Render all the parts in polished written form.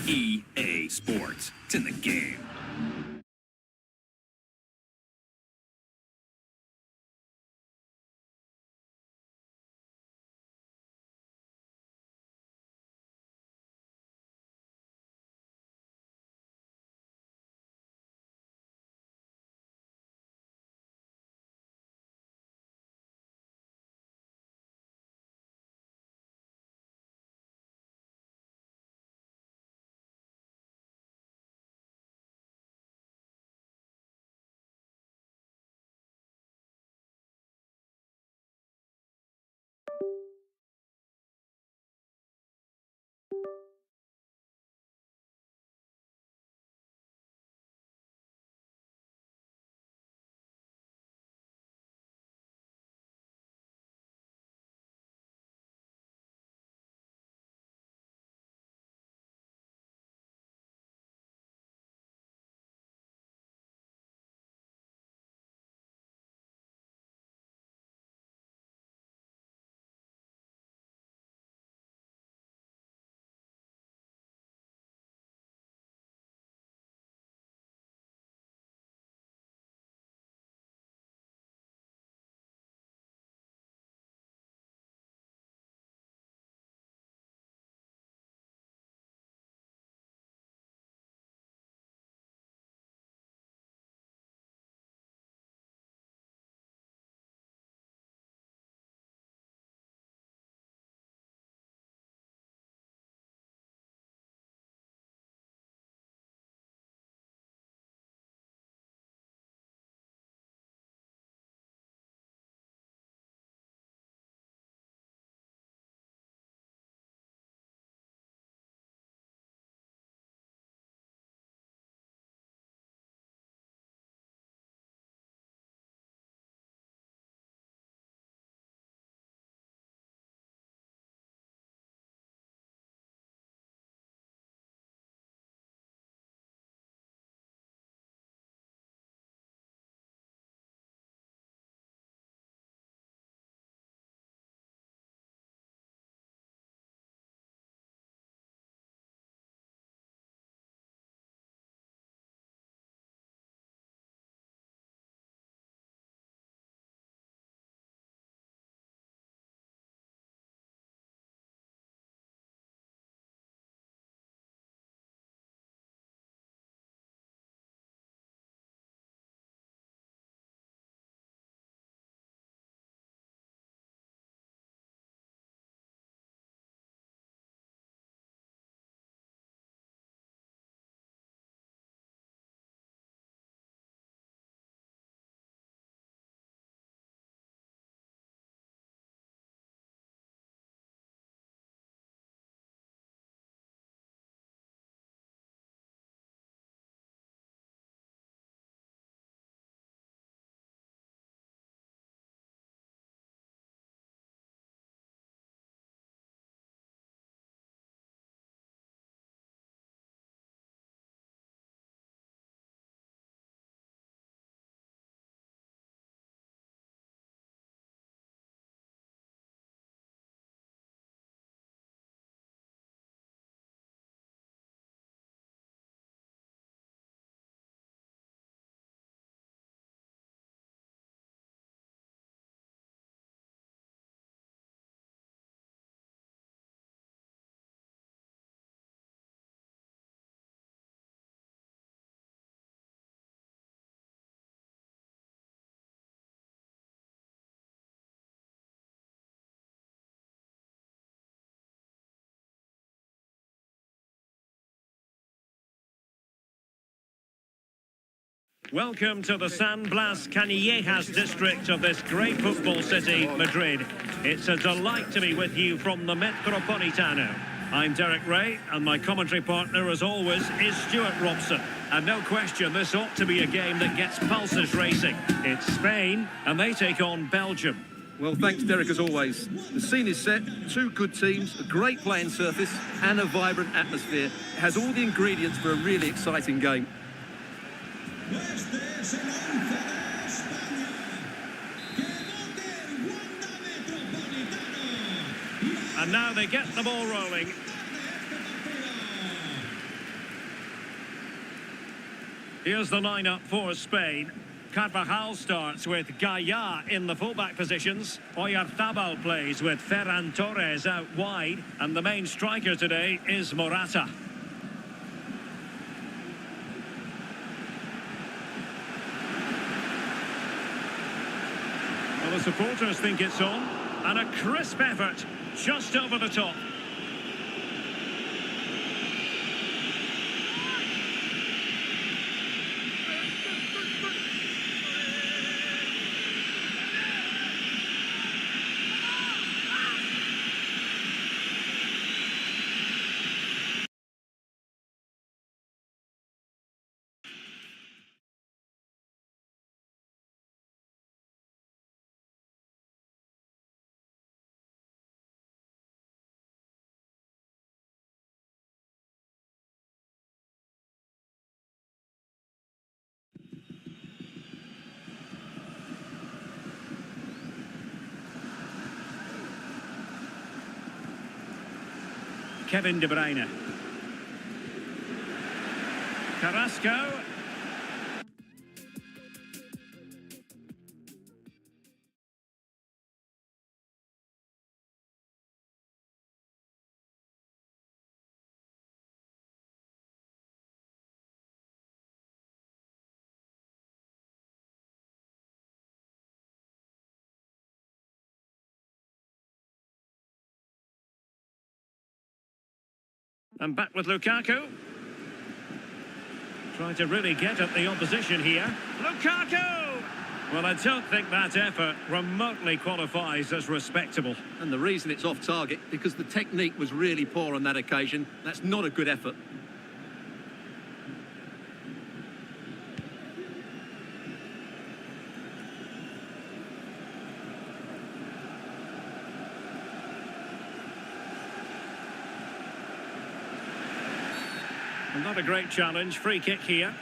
EA Sports. It's in the game. Welcome to the San Blas Canillejas district of this great football city, Madrid. It's a delight to be with you from the Metropolitano. I'm Derek Ray, and my commentary partner, as always, is Stuart Robson. And no question, this ought to be a game that gets pulses racing. It's Spain, and they take on Belgium. Well, thanks, Derek, as always. The scene is set, two good teams, a great playing surface, and a vibrant atmosphere. It has all the ingredients for a really exciting game. And now they get the ball rolling. Here's the lineup for Spain. Carvajal starts with Gaia in the fullback positions. Oyarzabal plays with Ferran Torres out wide. And the main striker today is Morata. Well, the supporters think it's on. And a crisp effort, just over the top. Kevin De Bruyne. Carrasco. And back with Lukaku. Trying to really get at the opposition here. Lukaku! Well, I don't think that effort remotely qualifies as respectable. And the reason it's off target, because the technique was really poor on that occasion. That's not a good effort. Not a great challenge. Free kick here.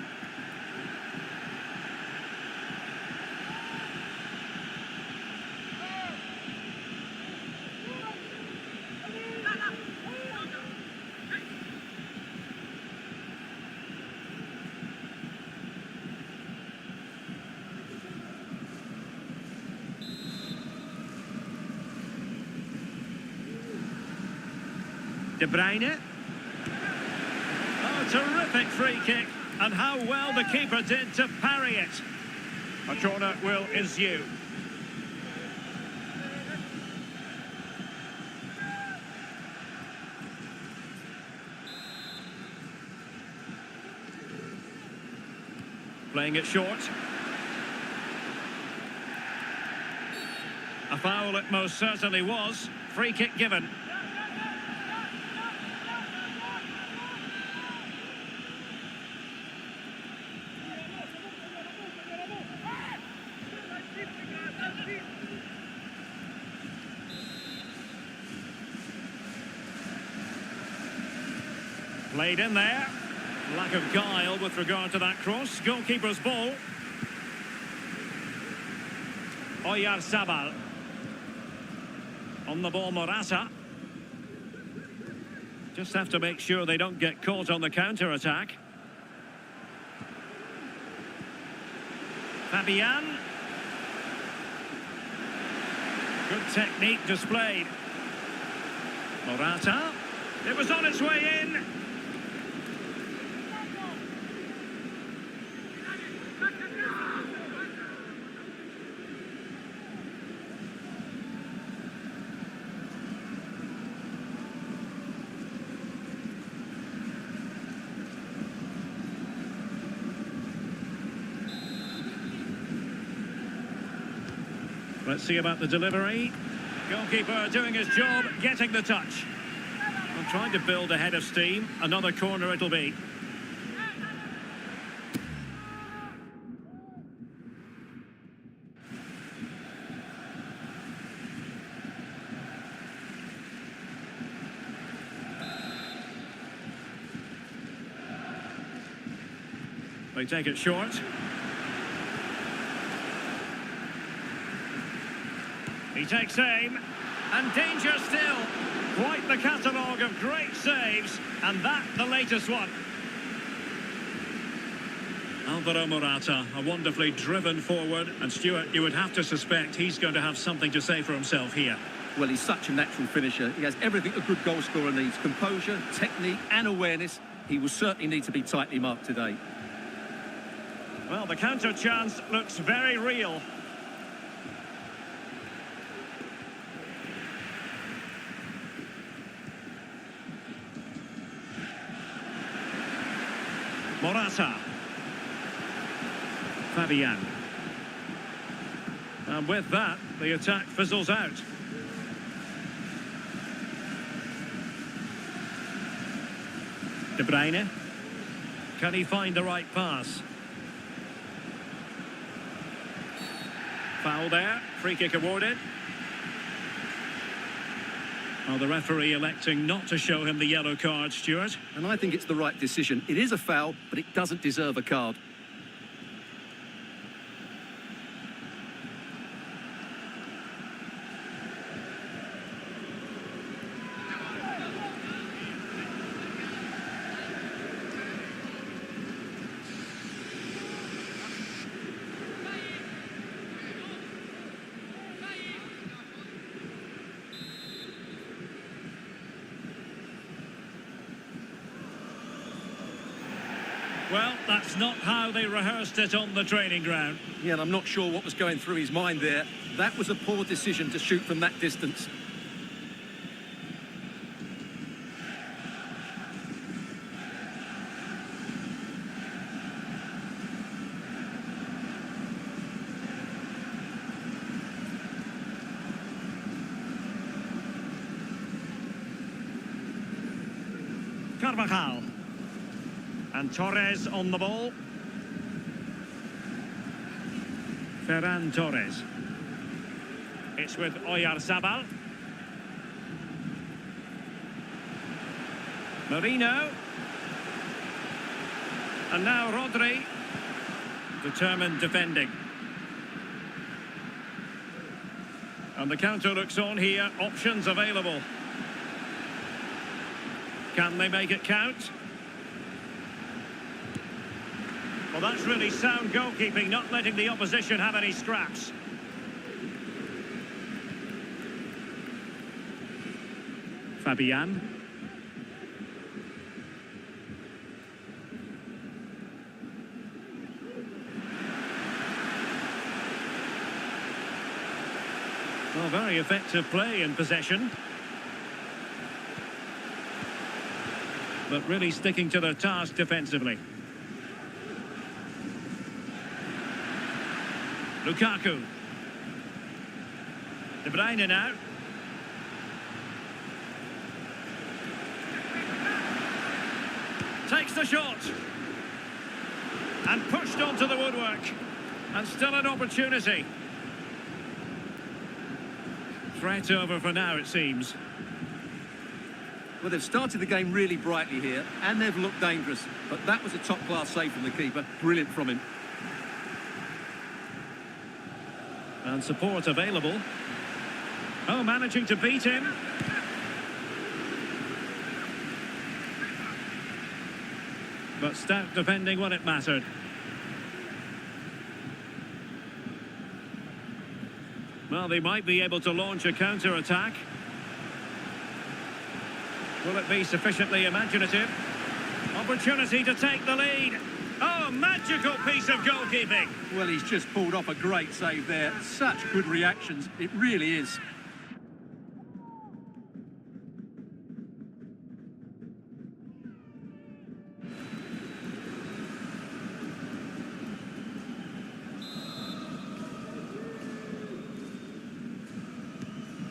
De Bruyne. Terrific free kick, and how well the keeper did to parry it. A corner will ensue. Playing it short. A foul it most certainly was. Free kick given. Played in there. Lack of guile with regard to that cross. Goalkeeper's ball. Oyarzabal. On the ball, Morata. Just have to make sure they don't get caught on the counter-attack. Fabian. Good technique displayed. Morata. It was on its way in. Let's see about the delivery. Goalkeeper doing his job, getting the touch. I'm trying to build a head of steam. Another corner it'll be. They take it short. He takes aim, and danger still. Quite the catalogue of great saves, and that the latest one. Alvaro Morata, a wonderfully driven forward. And Stuart, you would have to suspect he's going to have something to say for himself here. Well, he's such a natural finisher. He has everything a good goal scorer needs. Composure, technique and awareness. He will certainly need to be tightly marked today. Well, the counter chance looks very real. Morata. Fabian. And with that, the attack fizzles out. De Bruyne. Can he find the right pass? Foul there. Free kick awarded. Well, the referee electing not to show him the yellow card, Stuart. And I think it's the right decision. It is a foul, but it doesn't deserve a card. Well, that's not how they rehearsed it on the training ground. Yeah, and I'm not sure what was going through his mind there. That was a poor decision to shoot from that distance. Carvajal. And Torres on the ball. Ferran Torres. It's with Oyarzabal. Marino. And now Rodri. Determined defending. And the counter looks on here. Options available. Can they make it count? Well, that's really sound goalkeeping, not letting the opposition have any scraps. Fabian. Well, very effective play in possession. But really sticking to their task defensively. Lukaku. De Bruyne now. Takes the shot. And pushed onto the woodwork. And still an opportunity. Threat over for now, it seems. Well, they've started the game really brightly here, and they've looked dangerous. But that was a top-class save from the keeper. Brilliant from him. And support available. Oh, managing to beat him. But stout defending when it mattered. Well, they might be able to launch a counter-attack. Will it be sufficiently imaginative? Opportunity to take the lead. Oh, magical piece of goalkeeping. Well, he's just pulled off a great save there. Such good reactions. It really is.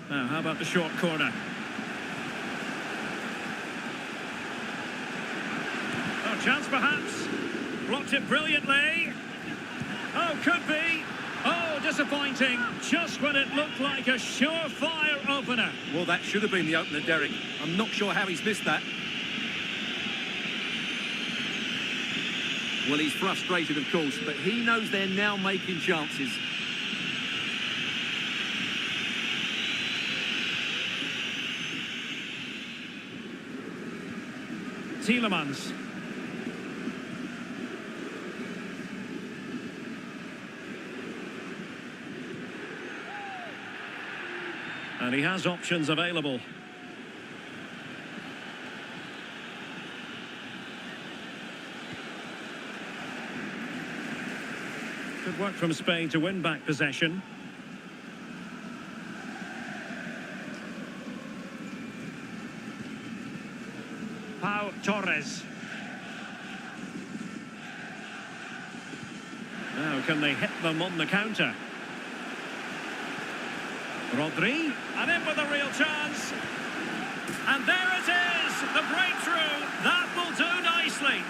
Now, how about the short corner? Oh, chance perhaps. Blocked it brilliantly. Oh, could be. Oh, disappointing. Just when it looked like a surefire opener. Well, that should have been the opener, Derek. I'm not sure how he's missed that. Well, he's frustrated, of course, but he knows they're now making chances. Tielemans. And he has options available. Good work from Spain to win back possession. Pau Torres. Now, can they hit them on the counter? Rodri, and in with a real chance. And there it is, the breakthrough. That will do nicely.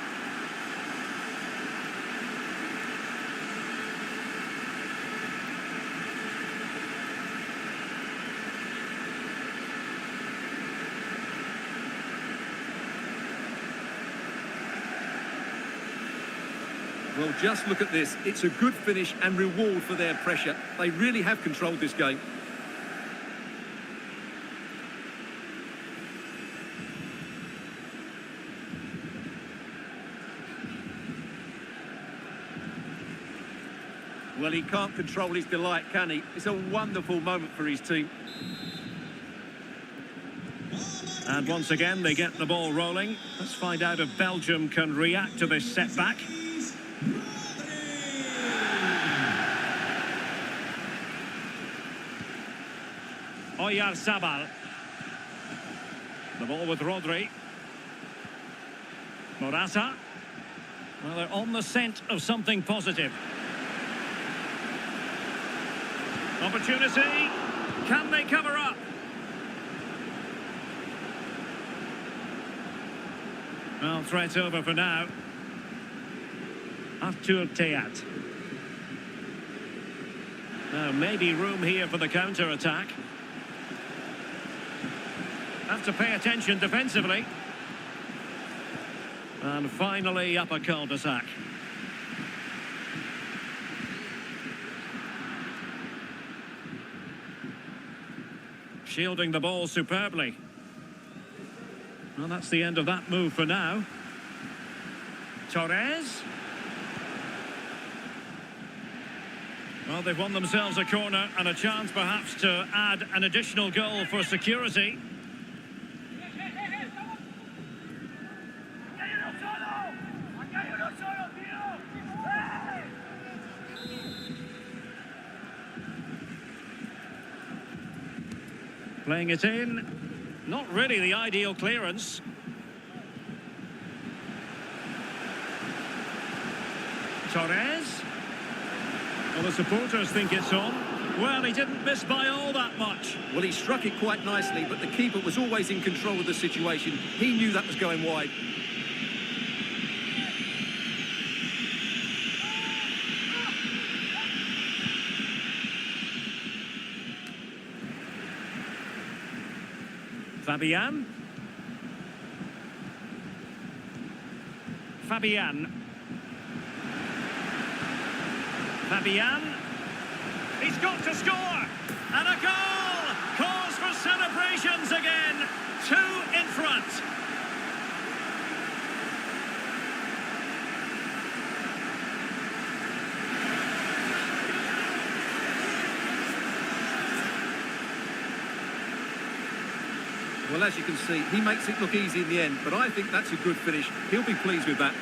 Well, just look at this. It's a good finish and reward for their pressure. They really have controlled this game. Well, he can't control his delight, can he? It's a wonderful moment for his team. And once again, they get the ball rolling. Let's find out if Belgium can react to this setback. Oyarzabal. The ball with Rodri. Morata. Well, they're on the scent of something positive. Opportunity. Can they cover up? Well, threat over for now. Artur Teat. Now, maybe room here for the counter-attack. Have to pay attention defensively. And finally, up a cul-de-sac. Shielding the ball superbly. Well, that's the end of that move for now. Torres. Well, they've won themselves a corner and a chance perhaps to add an additional goal for security. Playing it in. Not really the ideal clearance. Torres. Well, the supporters think it's on. Well, he didn't miss by all that much. Well, he struck it quite nicely, but the keeper was always in control of the situation. He knew that was going wide. Fabian. Fabian. He's got to score. And a goal. Cause for celebrations again. 2 in front. Well, as you can see, he makes it look easy in the end, but I think that's a good finish. He'll be pleased with that.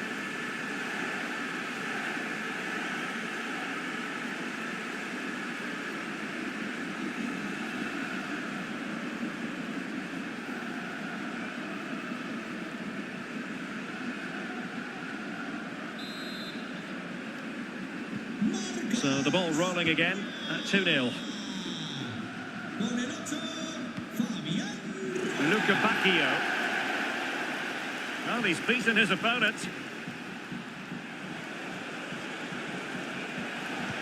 So the ball rolling again at 2-0. Luca Bacchio. Well, he's beaten his opponent.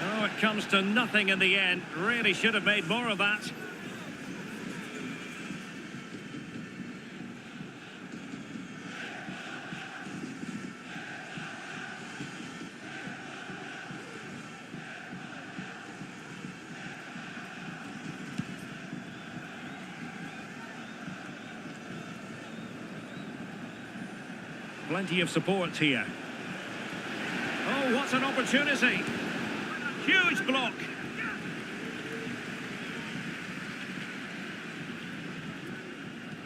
Oh, it comes to nothing in the end. Really should have made more of that. Plenty of support here. Oh, what an opportunity. Huge block.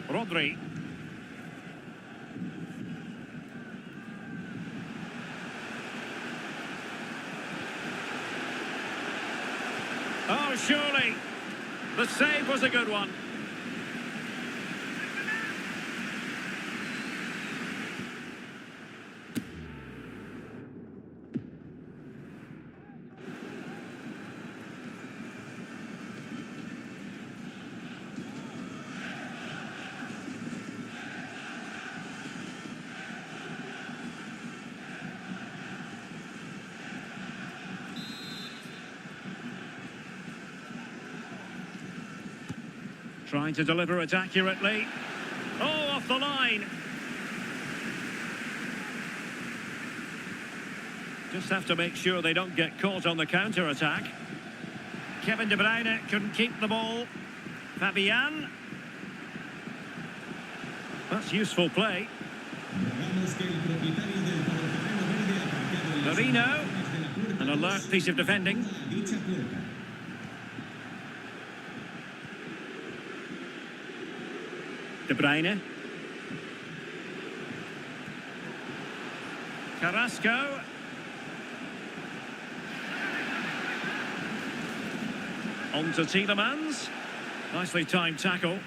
Rodri. Oh, surely. The save was a good one. Trying to deliver it accurately. Oh, off the line. Just have to make sure they don't get caught on the counter-attack. Kevin De Bruyne couldn't keep the ball. Fabian. That's useful play. Marino. An alert piece of defending. De Bruyne. Carrasco. On to Tielemans. Nicely timed tackle.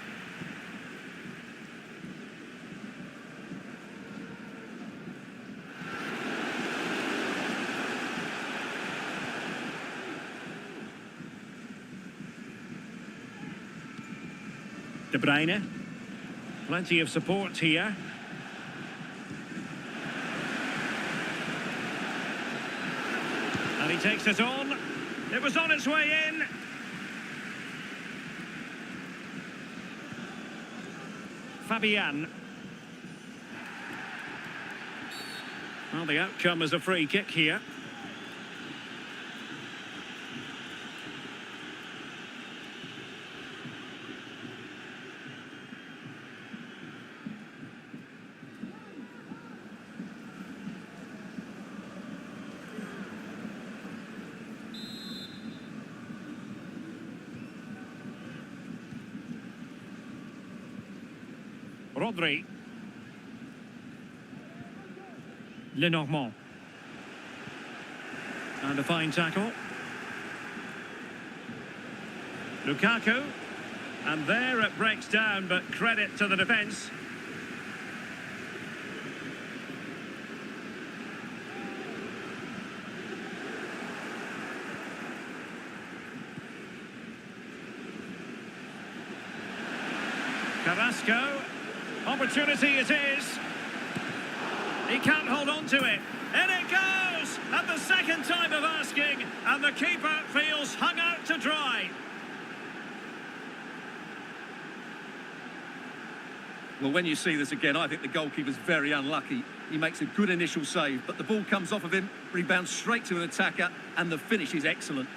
De Bruyne. Plenty of support here. And he takes it on. It was on its way in. Fabian. Well, the outcome is a free kick here. Rodri. Lenormand. And a fine tackle. Lukaku. And there it breaks down, but credit to the defence. Carrasco. Opportunity it is. He can't hold on to it. And it goes! At the second time of asking, and the keeper feels hung out to dry. Well, when you see this again, I think the goalkeeper's very unlucky. He makes a good initial save, but the ball comes off of him, rebounds straight to an attacker, and the finish is excellent.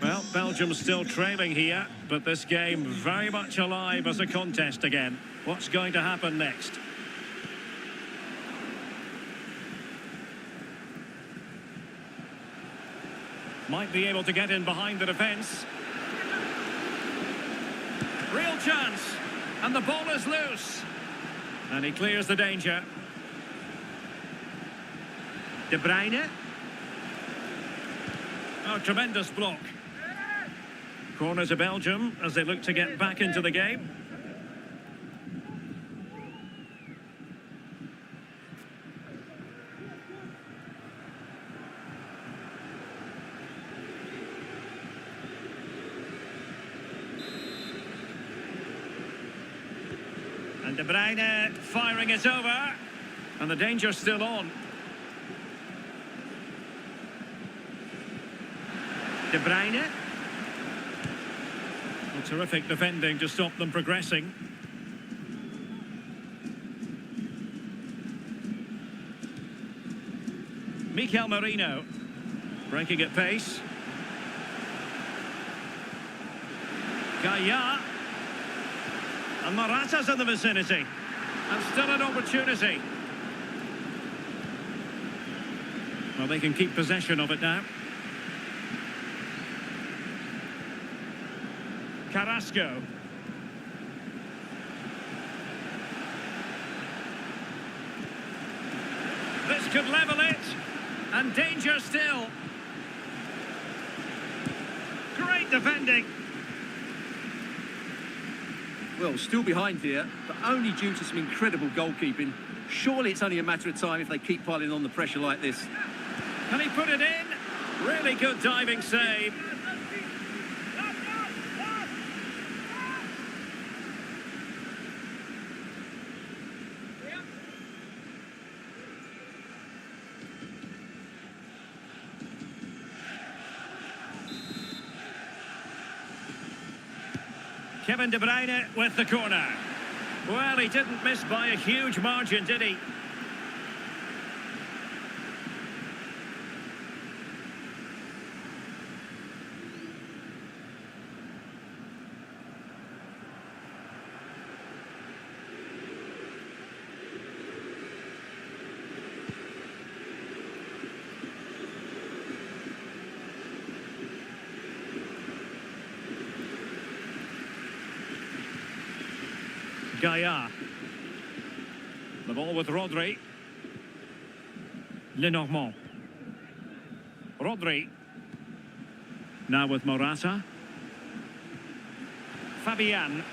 Well, Belgium still trailing here, but this game very much alive as a contest again. What's going to happen next? Might be able to get in behind the defence. Real chance. And the ball is loose. And he clears the danger. De Bruyne. Oh, tremendous block. Corner to Belgium as they look to get back into the game. And De Bruyne firing it over. And the danger's still on. De Bruyne. Well, terrific defending to stop them progressing. Mikel Merino. Breaking at pace. Gaia. And Morata's in the vicinity. And still an opportunity. Well, they can keep possession of it now. Carrasco. This could level it. And danger still. Great defending. Well, still behind here, but only due to some incredible goalkeeping. Surely it's only a matter of time if they keep piling on the pressure like this. Can he put it in? Really good diving save. Kevin De Bruyne with the corner. Well, he didn't miss by a huge margin, did he? Gaia. The ball with Rodri. Lenormand. Rodri. Now with Morata. Fabian.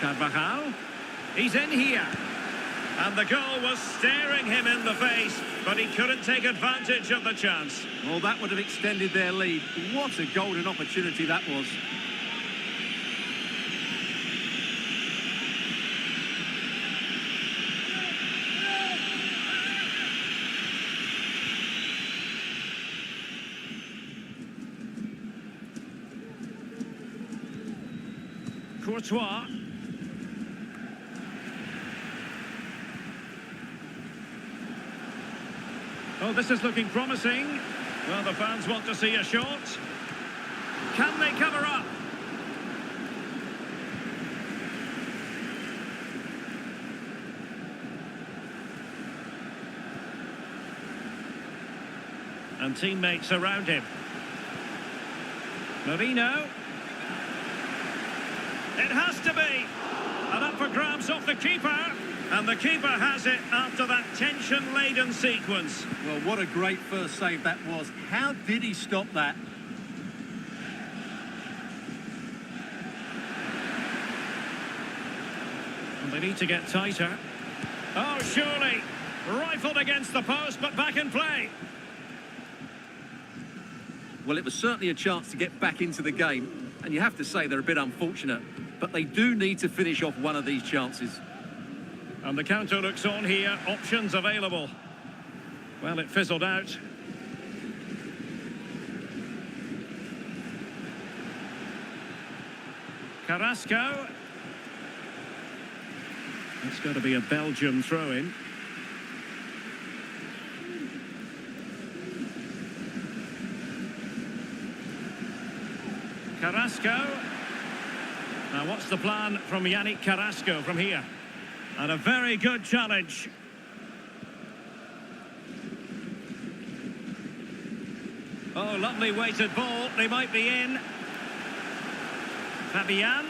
Carvajal. He's in here. And the goal was staring him in the face, but he couldn't take advantage of the chance. Well, that would have extended their lead. What a golden opportunity that was. Courtois. Oh, this is looking promising. Well, the fans want to see a shot. Can they cover up? And teammates around him. Marino. It has to be. And up for grabs off the keeper. And the keeper has it after that tension-laden sequence. Well, what a great first save that was. How did he stop that? And they need to get tighter. Oh, surely. Rifled against the post, but back in play. Well, it was certainly a chance to get back into the game. And you have to say they're a bit unfortunate. But they do need to finish off one of these chances. And the counter looks on here. Options available. Well, it fizzled out. Carrasco. It's going to be a Belgium throw-in. Carrasco. Now, what's the plan from Yannick Carrasco from here? And a very good challenge. Oh, lovely weighted ball. They might be in. Fabian.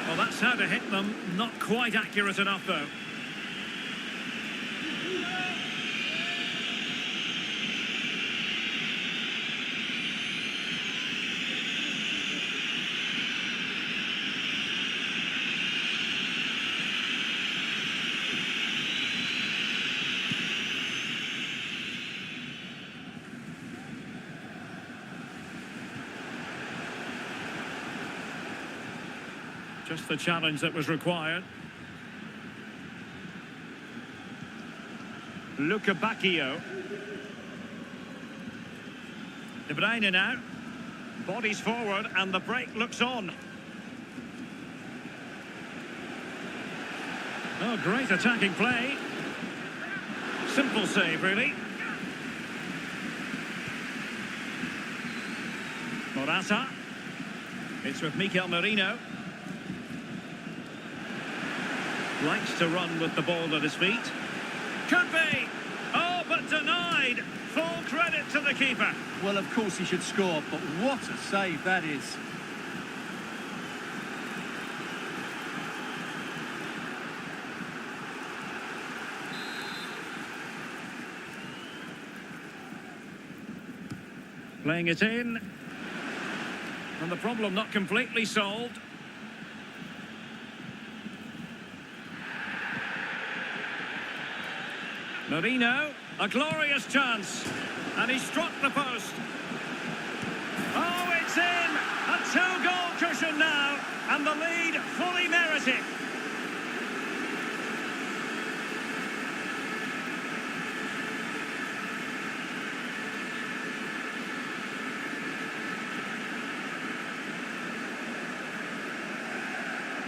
Well, that's how to hit them. Not quite accurate enough, though. Just the challenge that was required. Luca Bacchio. De Bruyne now. Bodies forward and the break looks on. Oh, great attacking play. Simple save, really. Morata. It's with Mikel Merino. Likes to run with the ball at his feet. Could be. Oh, but denied. Full credit to the keeper. Well, of course he should score, but what a save that is. Playing it in. And the problem not completely solved. Marino, a glorious chance. And he struck the post. Oh, it's in! A two-goal cushion now. And the lead fully merited.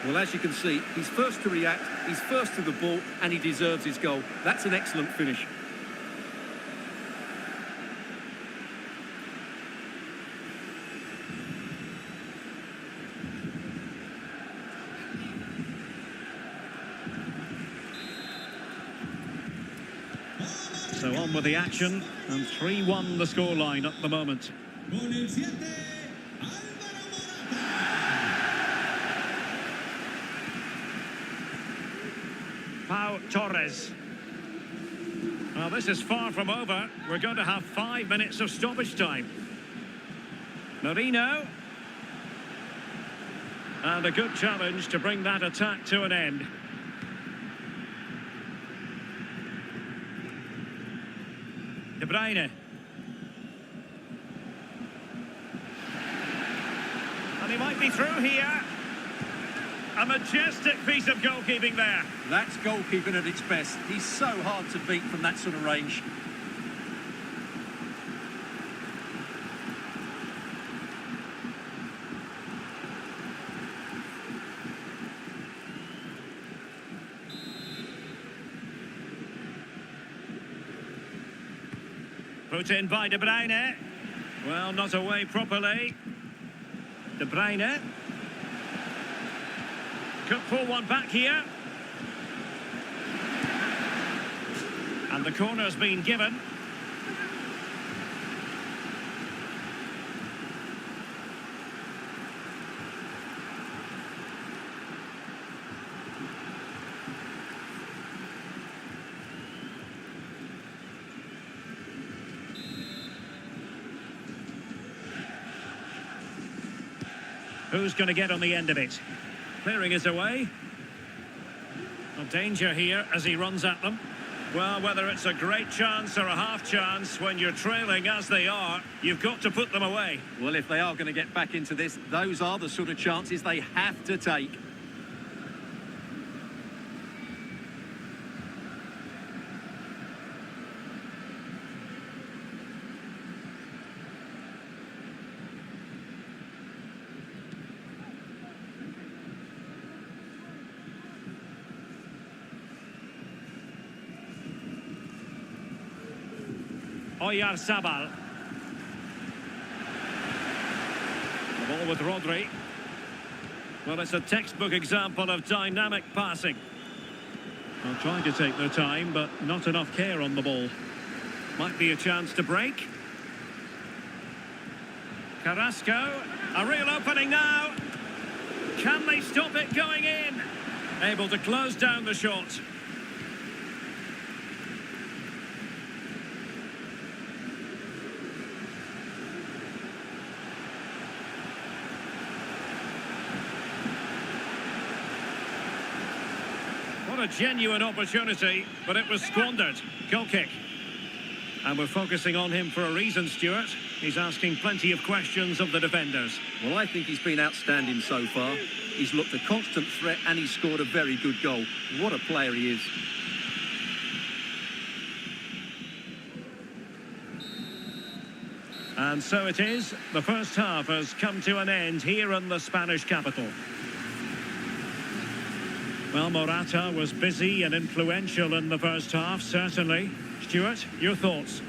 Well, as you can see, he's first to react, he's first to the ball, and he deserves his goal. That's an excellent finish. So on with the action, and 3-1 the scoreline at the moment. Pau Torres. Well, this is far from over. We're going to have 5 minutes of stoppage time. Marino. And a good challenge to bring that attack to an end. De Bruyne. And he might be through here. A majestic piece of goalkeeping there. That's goalkeeping at its best. He's so hard to beat from that sort of range. Put in by De Bruyne. Well, not away properly. De Bruyne. Could pull one back here. And the corner's been given. Who's going to get on the end of it? Clearing is away. No danger here as he runs at them. Well, whether it's a great chance or a half chance, when you're trailing as they are, you've got to put them away. Well, if they are going to get back into this, those are the sort of chances they have to take. Oyarzabal. The ball with Rodri. Well, it's a textbook example of dynamic passing. Well, trying to take their time, but not enough care on the ball. Might be a chance to break. Carrasco. A real opening now. Can they stop it going in? Able to close down the shot. What a genuine opportunity, but it was squandered. Goal kick. And we're focusing on him for a reason, Stuart. He's asking plenty of questions of the defenders. Well, I think he's been outstanding so far. He's looked a constant threat and he's scored a very good goal. What a player he is. And so it is. The first half has come to an end here in the Spanish capital. Well, Morata was busy and influential in the first half, certainly. Stuart, your thoughts?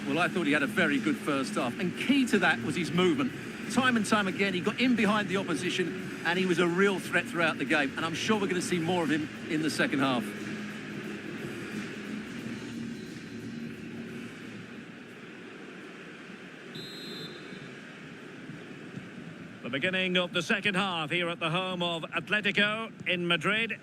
Well, I thought he had a very good first half, and key to that was his movement. time and time again, he got in behind the opposition and he was a real threat throughout the game. And I'm sure we're going to see more of him in the second half. The beginning of the second half here at the home of Atletico in Madrid.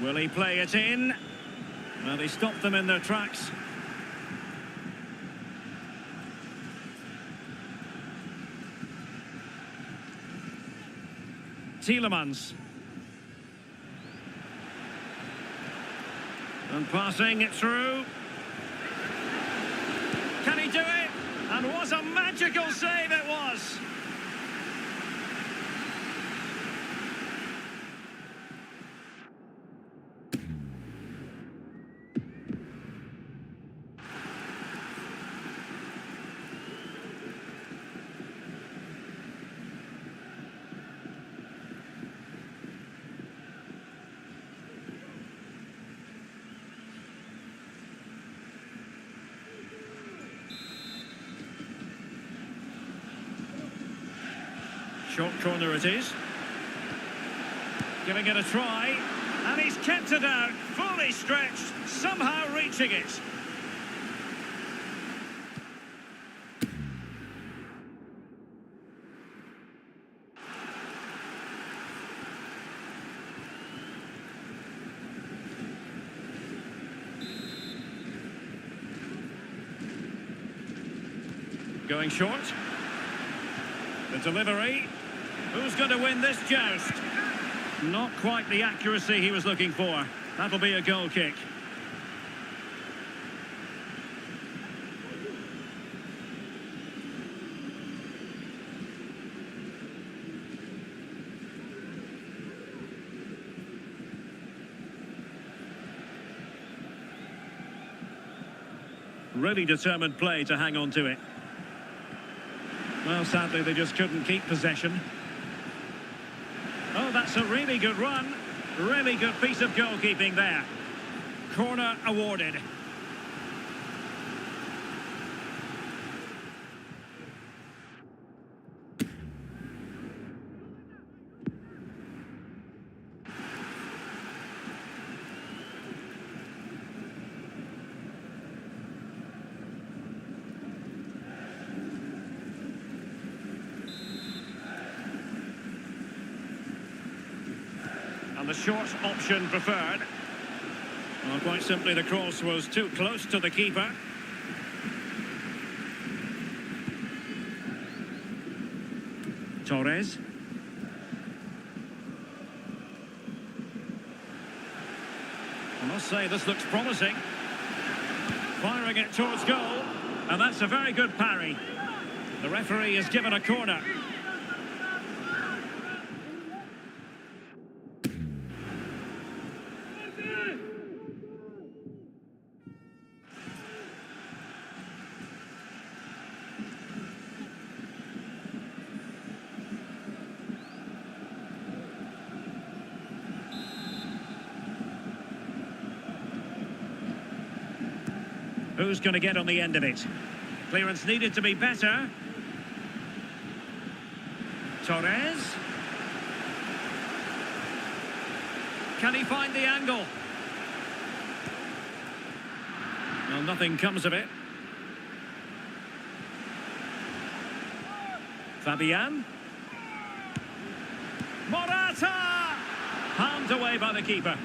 Will he play it in? Well, he stopped them in their tracks. Tielemans. And passing it through. Can he do it? And what a magical save it was! Short corner it is. Giving it a try. And he's kept it out, fully stretched, somehow reaching it. Going short. The delivery. Who's going to win this joust? Not quite the accuracy he was looking for. That'll be a goal kick. Really determined play to hang on to it. Well, sadly, they just couldn't keep possession. Oh, that's a really good run. Really good piece of goalkeeping there. Corner awarded. And the short option preferred. Well, quite simply, the cross was too close to the keeper. Torres. I must say, this looks promising. Firing it towards goal. And that's a very good parry. The referee has given a corner. Who's going to get on the end of it? Clearance needed to be better. Torres. Can he find the angle? Well, nothing comes of it. Fabian. Morata! Palmed away by the keeper.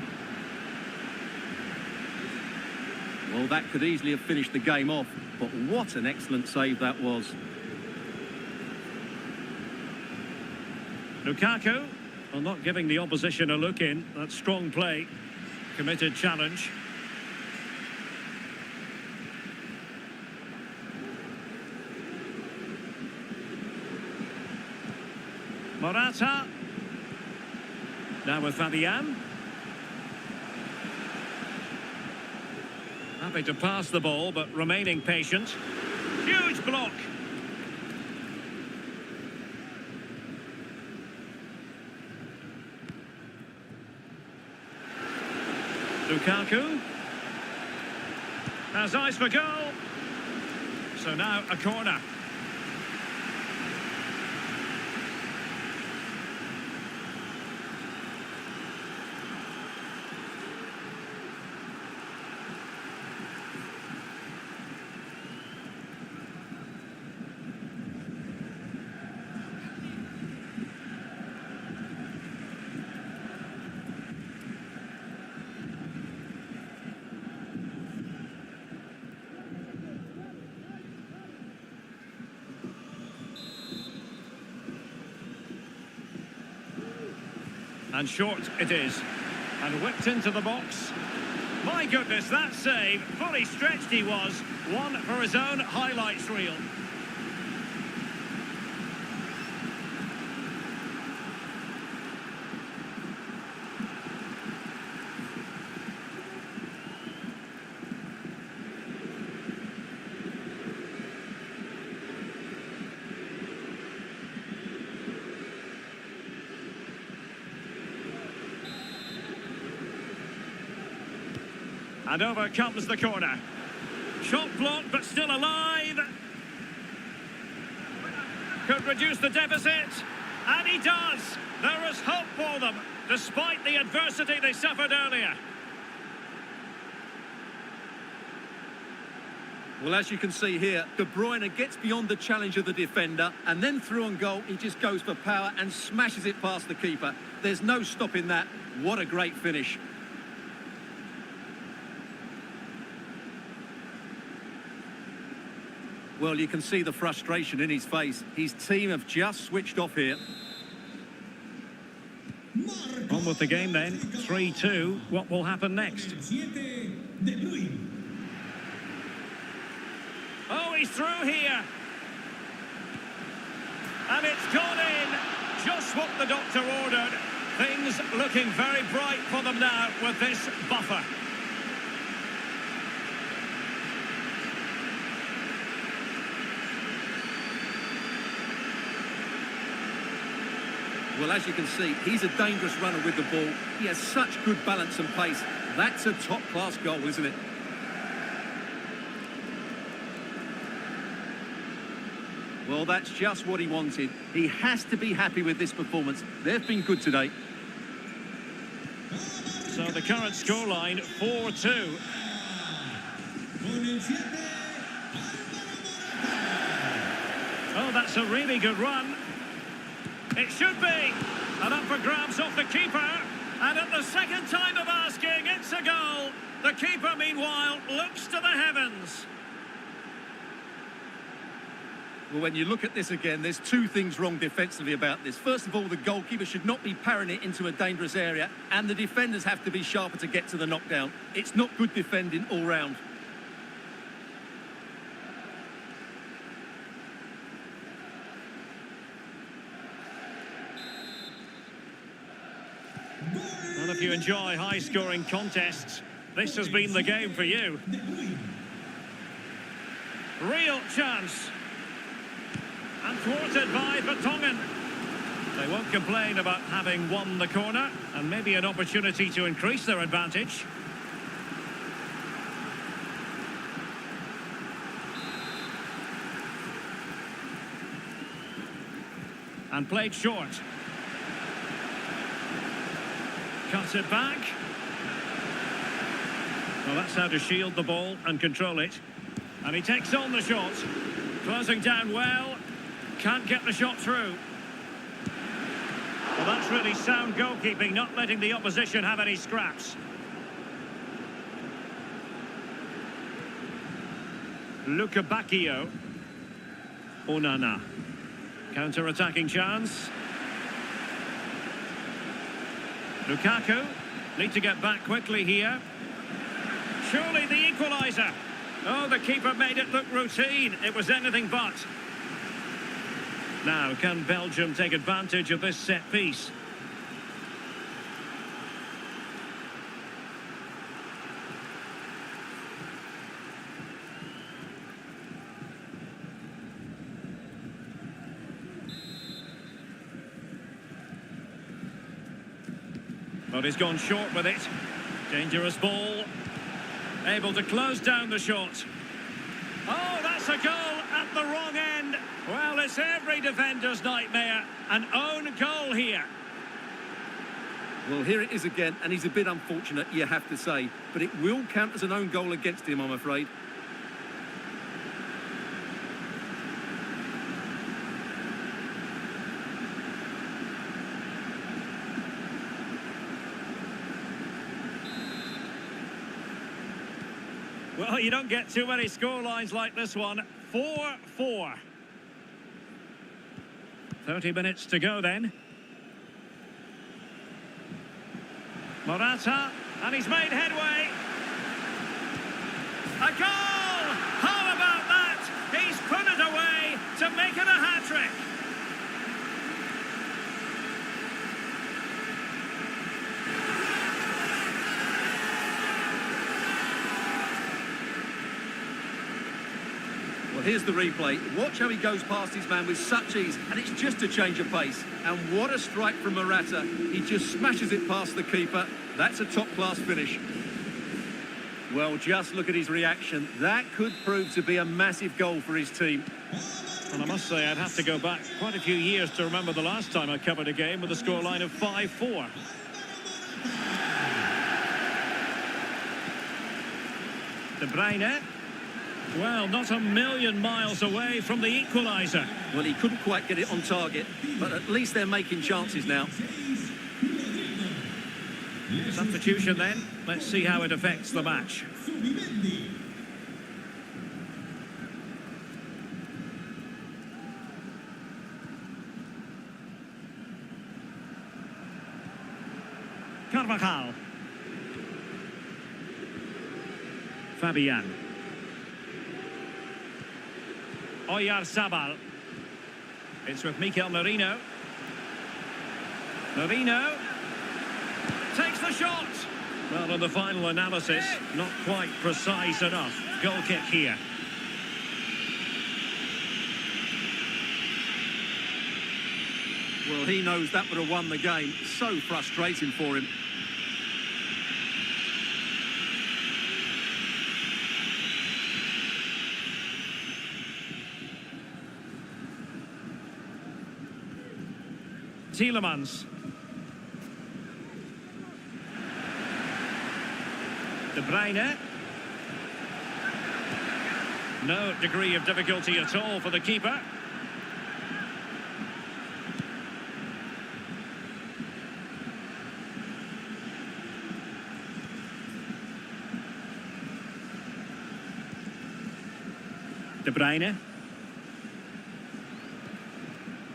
Well, that could easily have finished the game off, but what an excellent save that was. Lukaku, well, not giving the opposition a look in. That's strong play. Committed challenge. Morata. Now with Fabian. Happy to pass the ball, but remaining patient. Huge block. Lukaku has eyes for goal. So now a corner. And short it is. And whipped into the box. My goodness, that save. Fully stretched he was. One for his own highlights reel. And over comes the corner. Shot blocked, but still alive. Could reduce the deficit. And he does. There is hope for them, despite the adversity they suffered earlier. Well, as you can see here, De Bruyne gets beyond the challenge of the defender, and then through on goal, he just goes for power and smashes it past the keeper. There's no stopping that. What a great finish. Well, you can see the frustration in his face. His team have just switched off here. On with the game then. 3-2. What will happen next? Oh, he's through here. And it's gone in. Just what the doctor ordered. Things looking very bright for them now with this buffer. Well, as you can see, he's a dangerous runner with the ball. He has such good balance and pace. That's a top-class goal, isn't it? Well, that's just what he wanted. He has to be happy with this performance. They've been good today. So the current scoreline, 4-2. Oh, that's a really good run. It should be. And up for grabs off the keeper. And at the second time of asking, it's a goal. The keeper, meanwhile, looks to the heavens. Well, when you look at this again, there's two things wrong defensively about this. First of all, the goalkeeper should not be parrying it into a dangerous area, and the defenders have to be sharper to get to the knockdown. It's not good defending all round. Well, if you enjoy high-scoring contests, this has been the game for you. Real chance. And thwarted by Vertonghen. They won't complain about having won the corner, and maybe an opportunity to increase their advantage. And played short. Cuts it back. Well, that's how to shield the ball and control it. And he takes on the shot. Closing down well. Can't get the shot through. Well, that's really sound goalkeeping, not letting the opposition have any scraps. Luca Bacchio. Onana. Counter-attacking chance. Lukaku. Need to get back quickly here. Surely the equaliser. Oh, the keeper made it look routine. It was anything but. Now, can Belgium take advantage of this set piece? But he's gone short with it. Dangerous ball. Able to close down the shot. Oh, that's a goal at the wrong end. Well, it's every defender's nightmare. An own goal here. Well, here it is again, and he's a bit unfortunate, you have to say. But it will count as an own goal against him, I'm afraid. Well, you don't get too many scorelines like this one. 4-4. 30 minutes to go then. Morata, and he's made headway. A goal! How about that? He's put it away to make it a hat-trick. Well, here's the replay. Watch how he goes past his man with such ease, and it's just a change of pace. And what a strike from Morata. He just smashes it past the keeper. That's a top-class finish. Well, just look at his reaction. That could prove to be a massive goal for his team. And I must say, I'd have to go back quite a few years to remember the last time I covered a game with a scoreline of 5-4. De Bruyne. Well, not a million miles away from the equaliser. Well, he couldn't quite get it on target, but at least they're making chances now. Substitution then. Let's see how it affects the match. Carvajal. Fabian. Oyarzabal. It's with Mikel Merino. Merino takes the shot. Well, in the final analysis, not quite precise enough. Goal kick here. Well, he knows that would have won the game. So frustrating for him. Tielemans. De Bruyne. No degree of difficulty at all for the keeper. De Bruyne.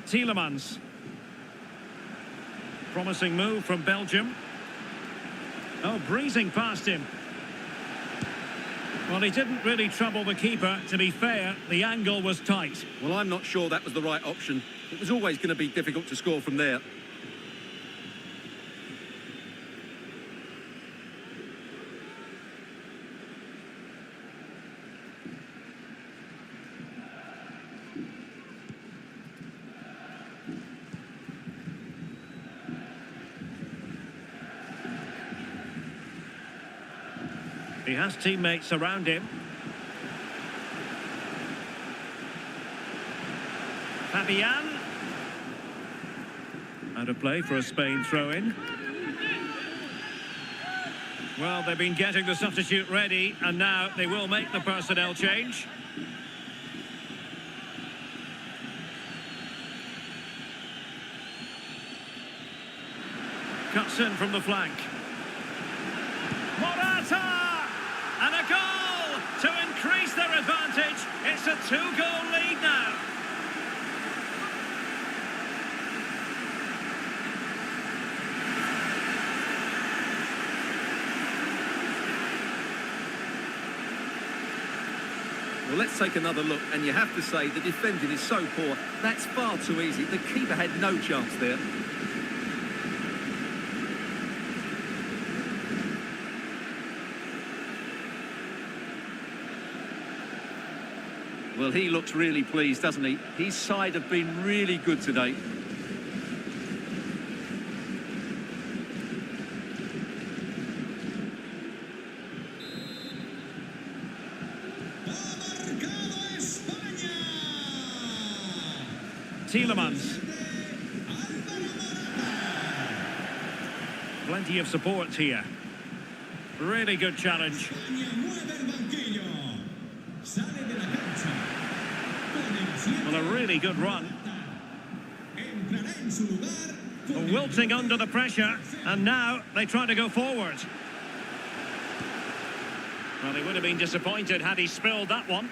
Tielemans. Promising move from Belgium. Oh, breezing past him. Well, he didn't really trouble the keeper. To be fair, the angle was tight. Well, I'm not sure that was the right option. It was always going to be difficult to score from there. He has teammates around him. Fabian. Out of play for a Spain throw-in. Well, they've been getting the substitute ready, and now they will make the personnel change. Cuts in from the flank. Morata! And a goal to increase their advantage. It's a 2-goal lead now. Well, let's take another look, and you have to say the defending is so poor. That's far too easy. The keeper had no chance there. Well, he looks really pleased, doesn't he? His side have been really good today. Tielemans. Plenty of support here. Really good challenge. Well, a really good run. Wilting under the pressure, and now they try to go forward. Well, he would have been disappointed had he spilled that one.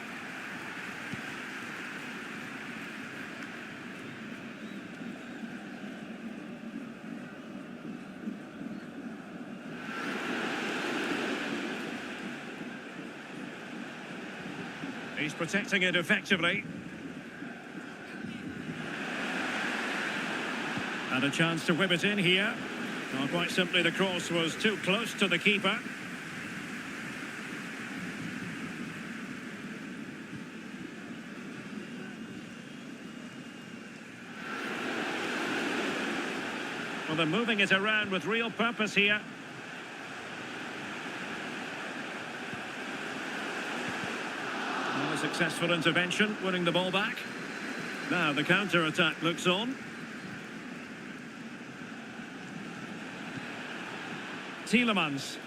He's protecting it effectively. And a chance to whip it in here. Well, quite simply, the cross was too close to the keeper. Well, they're moving it around with real purpose here. Well, a successful intervention, winning the ball back. Now the counter-attack looks on. Tielemans.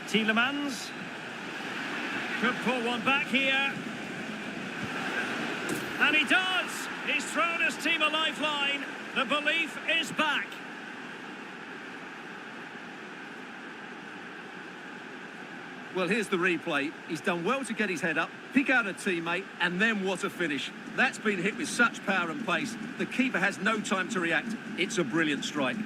Tielemans. Could pull one back here. And he does! He's thrown his team a lifeline. The belief is back. Well, here's the replay. He's done well to get his head up, pick out a teammate, and then what a finish. That's been hit with such power and pace. The keeper has no time to react. It's a brilliant strike.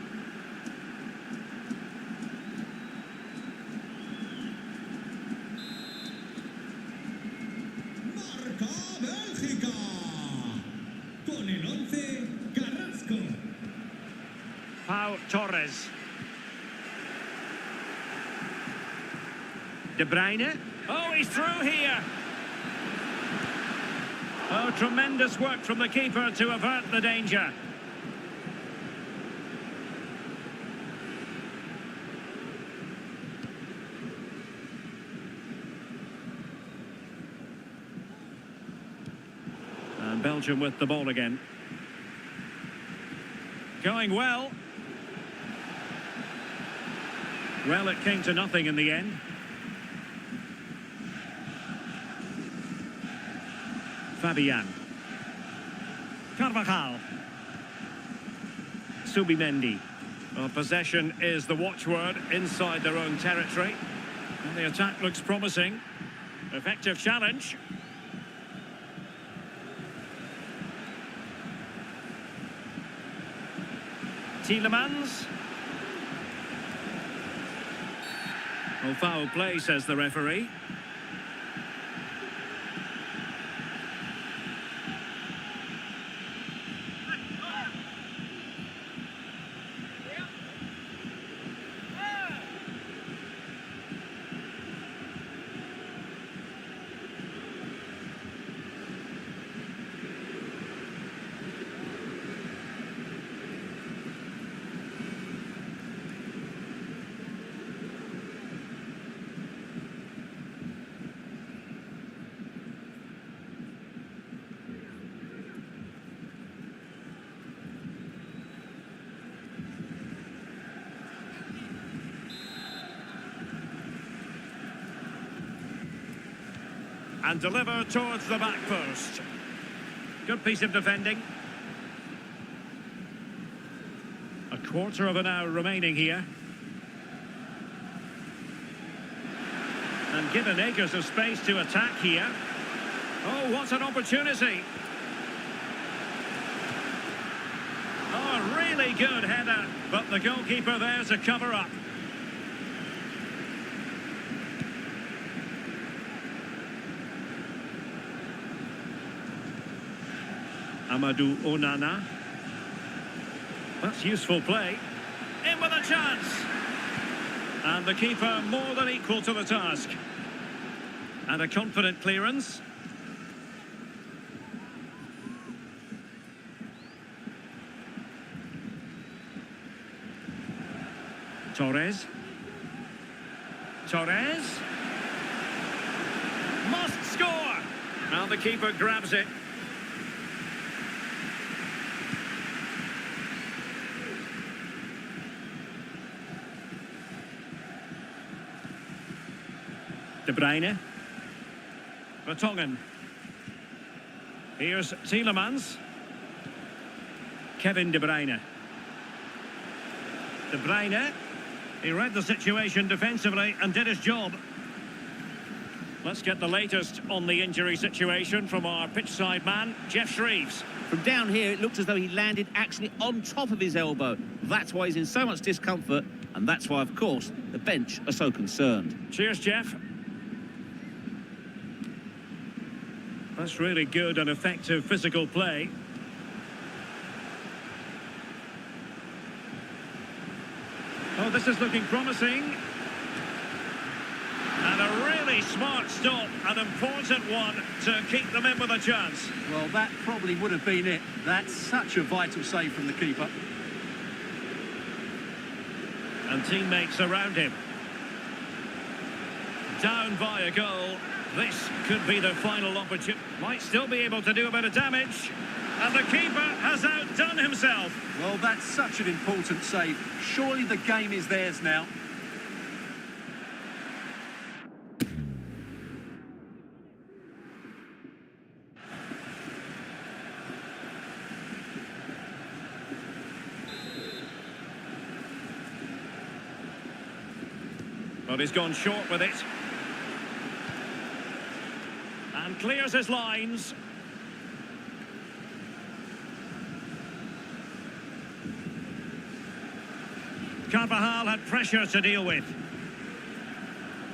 Pau Torres. De Bruyne. Oh, he's through here. Oh, tremendous work from the keeper to avert the danger. And Belgium with the ball again. Going well. Well, it came to nothing in the end. Fabian. Carvajal. Subimendi. Well, possession is the watchword inside their own territory. And the attack looks promising. Effective challenge. Tielemans. Well, foul play, says the referee. And deliver towards the back post. Good piece of defending. A quarter of an hour remaining here. And given acres of space to attack here. Oh, what an opportunity. Oh, a really good header. But the goalkeeper there to cover up. Amadou Onana. That's useful play. In with a chance. And the keeper more than equal to the task. And a confident clearance. Torres. Torres. Must score. And the keeper grabs it. De Bruyne. Vertonghen. Here's Tielemans. Kevin De Bruyne. De Bruyne. He read the situation defensively and did his job. Let's get the latest on the injury situation from our pitchside man, Jeff Shreeves. From down here, it looked as though he landed actually on top of his elbow. That's why he's in so much discomfort, and that's why, of course, the bench are so concerned. Cheers, Jeff. That's really good and effective physical play. Oh, this is looking promising. And a really smart stop, an important one to keep them in with a chance. Well, that probably would have been it. That's such a vital save from the keeper. And teammates around him. Down by a goal. This could be the final opportunity. Might still be able to do a bit of damage. And the keeper has outdone himself. Well, that's such an important save. Surely the game is theirs now. But he's gone short with it. And clears his lines. Carvajal had pressure to deal with.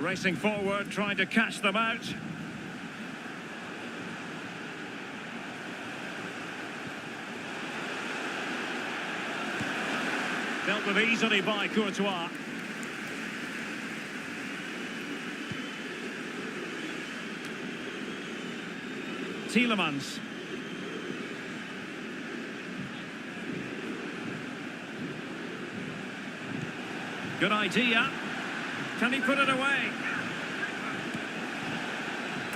Racing forward, trying to catch them out. Dealt with easily by Courtois. Tielemans. Good idea. Can he put it away?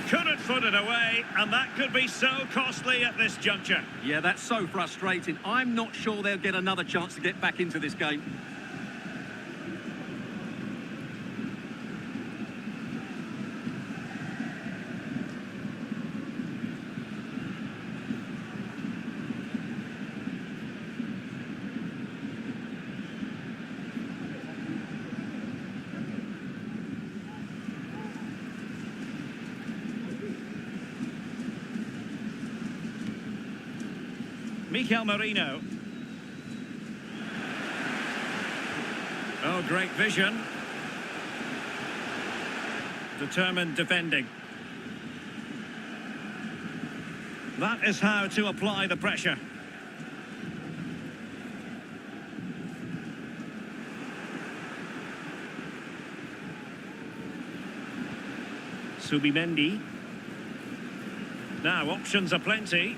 Couldn't put it away, and that could be so costly at this juncture. Yeah, that's so frustrating. I'm not sure they'll get another chance to get back into this game. Mikel Merino. Oh, great vision. Determined defending. That is how to apply the pressure. Subimendi. Now, options are plenty.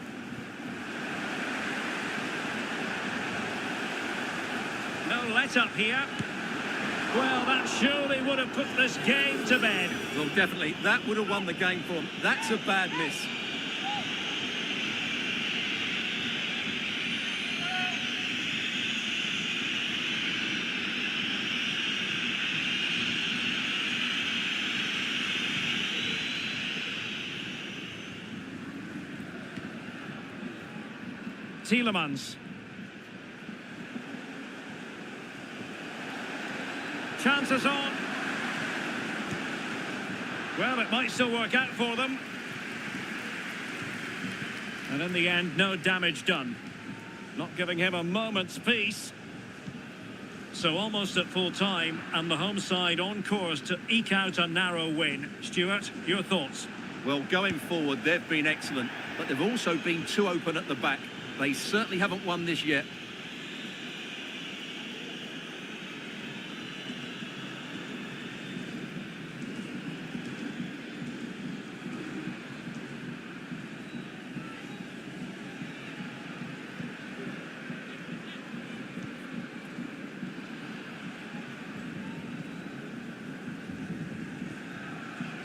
No let-up here. Well, that surely would have put this game to bed. Well, definitely. That would have won the game for them. That's a bad miss. Tielemans. Chances on. Well, it might still work out for them. And in the end, no damage done. Not giving him a moment's peace. So almost at full time, and the home side on course to eke out a narrow win. Stuart, your thoughts? Well, going forward, they've been excellent, but they've also been too open at the back. They certainly haven't won this yet.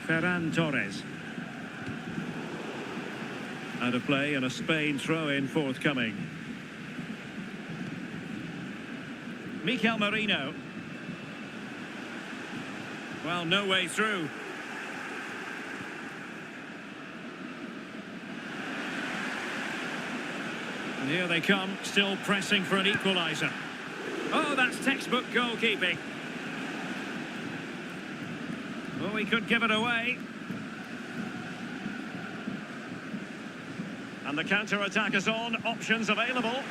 Ferran Torres. Out of play and a Spain throw-in forthcoming. Mikel Merino. Well, no way through. And here they come, still pressing for an equaliser. Oh, that's textbook goalkeeping. Oh, he could give it away. And the counter-attack is on, options available.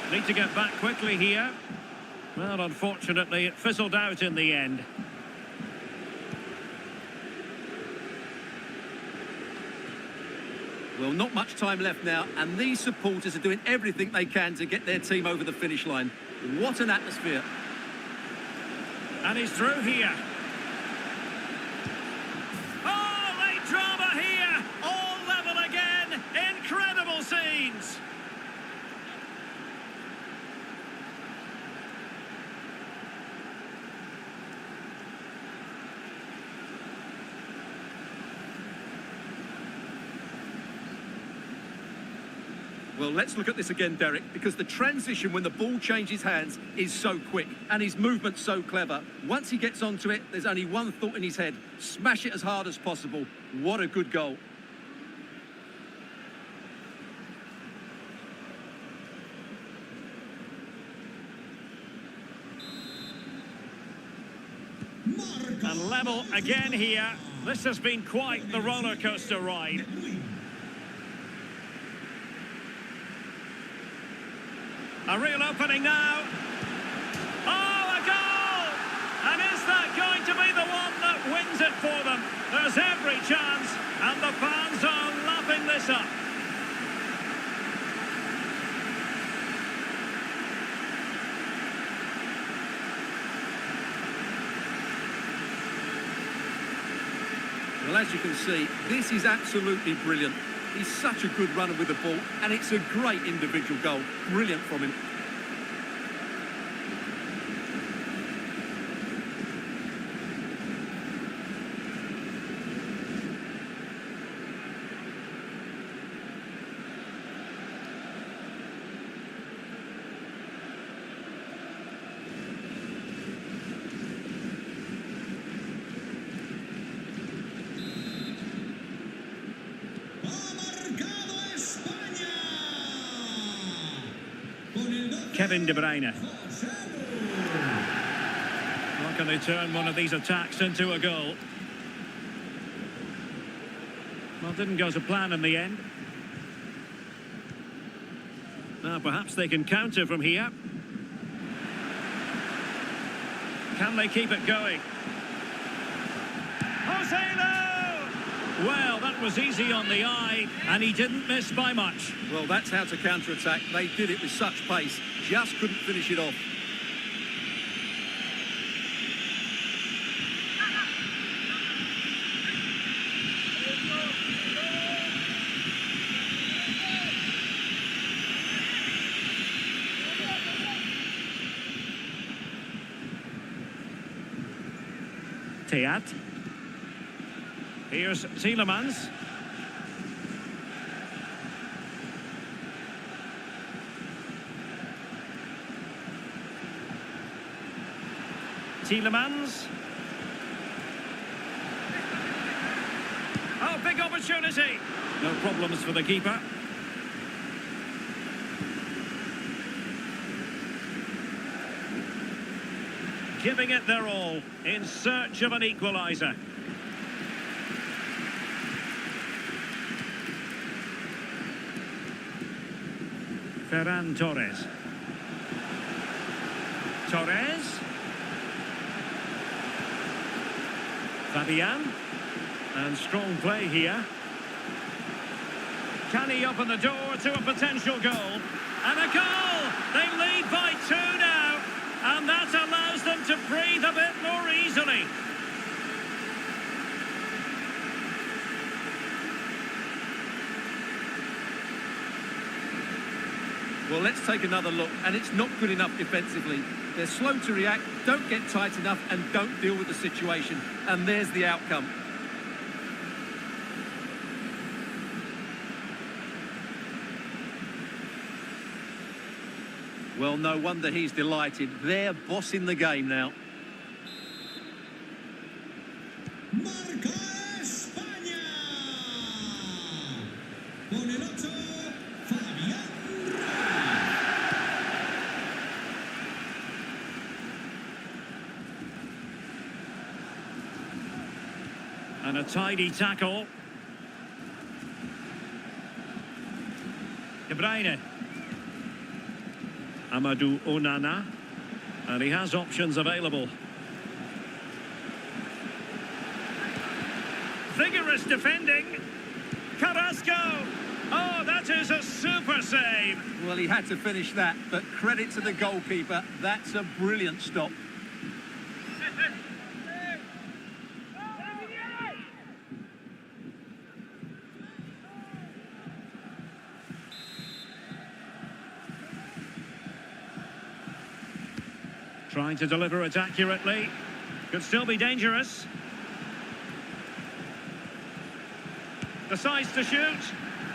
Need to get back quickly here. Well, unfortunately, it fizzled out in the end. Well, not much time left now, and these supporters are doing everything they can to get their team over the finish line. What an atmosphere. And he's through here. Oh, late drama here. All level again. Incredible scenes. Well, let's look at this again, Derek, because the transition when the ball changes hands is so quick and his movement's so clever. Once he gets onto it, there's only one thought in his head: smash it as hard as possible. What a good goal. And level again here. This has been quite the roller coaster ride. A real opening now. Oh, a goal! And is that going to be the one that wins it for them? There's every chance, and the fans are lapping this up. Well, as you can see, this is absolutely brilliant. He's such a good runner with the ball, and it's a great individual goal. Brilliant from him. Kevin De Bruyne. How can they turn one of these attacks into a goal? Well, didn't go to plan in the end. Now, perhaps they can counter from here. Can they keep it going? Joselu! Well, that was easy on the eye, and he didn't miss by much. Well, that's how to counter-attack. They did it with such pace. Just couldn't finish it off. Teat. Here's Tielemans. Tielemans. Oh, big opportunity. No problems for the keeper. Giving it their all in search of an equaliser. Ferran Torres. Torres. Fabian. And strong play here. Can he open the door to a potential goal? And a goal! They lead by 2 now. And that allows them to breathe a bit more easily. Well, let's take another look, and it's not good enough defensively. They're slow to react, don't get tight enough, and don't deal with the situation. And there's the outcome. Well, no wonder he's delighted. They're bossing the game now. Marca España con el 8. A tidy tackle. De Bruyne. Amadou Onana. And he has options available. Vigorous defending. Carrasco. Oh, that is a super save. Well, he had to finish that, but credit to the goalkeeper. That's a brilliant stop. Trying to deliver it accurately. Could still be dangerous. Decides to shoot.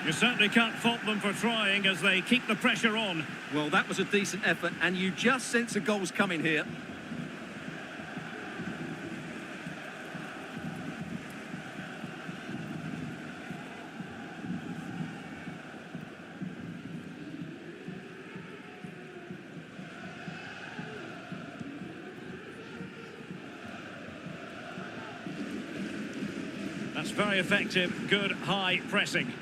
You certainly can't fault them for trying as they keep the pressure on. Well, that was a decent effort, and you just sense a goal's coming here. That's very effective, good high pressing.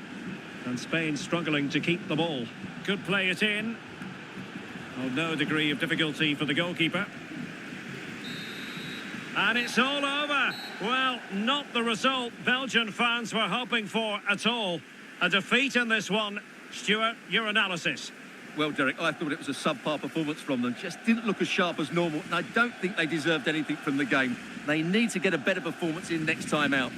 And Spain struggling to keep the ball. Could play it in. Oh, no degree of difficulty for the goalkeeper. And it's all over. Well, not the result Belgian fans were hoping for at all. A defeat in this one. Stuart, your analysis. Well, Derek, I thought it was a subpar performance from them. Just didn't look as sharp as normal, and I don't think they deserved anything from the game. They need to get a better performance in next time out.